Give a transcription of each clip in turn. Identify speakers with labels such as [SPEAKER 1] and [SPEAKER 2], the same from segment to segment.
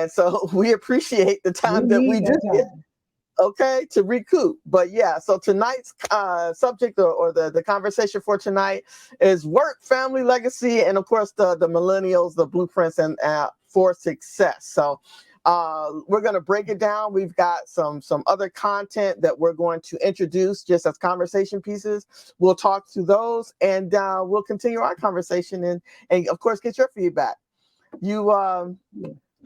[SPEAKER 1] And so we appreciate the
[SPEAKER 2] We
[SPEAKER 1] time that we
[SPEAKER 2] need
[SPEAKER 1] do
[SPEAKER 2] that
[SPEAKER 1] get,
[SPEAKER 2] time.
[SPEAKER 1] okay, to recoup. But yeah, so tonight's subject or the conversation for tonight is work, family, legacy, and of course the millennials, the blueprints and for success. So we're going to break it down. We've got some other content that we're going to introduce just as conversation pieces. We'll talk through those, and we'll continue our conversation and of course get your feedback. You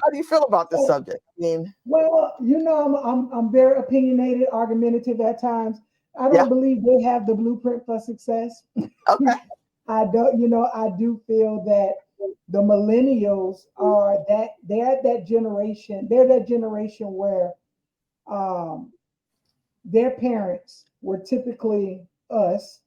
[SPEAKER 1] how do you feel about this subject? I mean,
[SPEAKER 2] Well, I'm very opinionated, argumentative at times. I
[SPEAKER 1] yeah,
[SPEAKER 2] don't believe they have the blueprint for success.
[SPEAKER 1] okay,
[SPEAKER 2] I don't, I do feel that the millennials are they're that generation. They're that generation where um, their parents were typically us,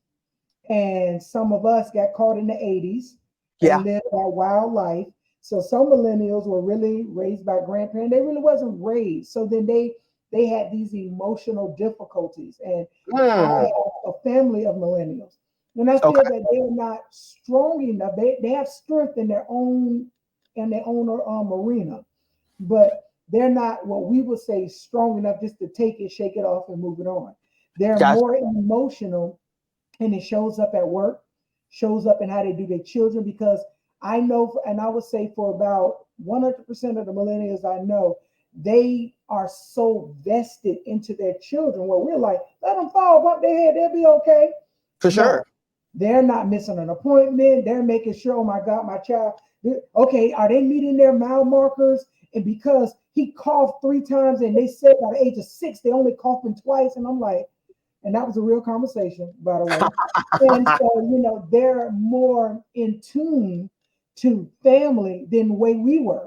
[SPEAKER 2] and some of us got caught in the 80s
[SPEAKER 1] yeah,
[SPEAKER 2] and lived that wild life. So some millennials were really raised by grandparents. They really wasn't raised. So then they had these emotional difficulties. And I
[SPEAKER 1] mm,
[SPEAKER 2] have a family of millennials. And I feel
[SPEAKER 1] okay,
[SPEAKER 2] that they're not strong enough. They have strength in their own arena, but they're not what we would say strong enough just to take it, shake it off, and move it on. They're
[SPEAKER 1] gotcha,
[SPEAKER 2] more emotional, and it shows up at work, shows up in how they do their children. Because I know, and I would say for about 100% of the millennials I know, they are so vested into their children. Where we're like, let them fall, bump their head, they'll be okay.
[SPEAKER 1] for sure.
[SPEAKER 2] No, they're not missing an appointment. They're making sure, oh my God, my child. Okay, are they meeting their mile markers? And because he coughed 3 times, and they said by the age of 6, they only coughing twice, and I'm like, and that was a real conversation, by the way. And so, they're more in tune to family than the way we were.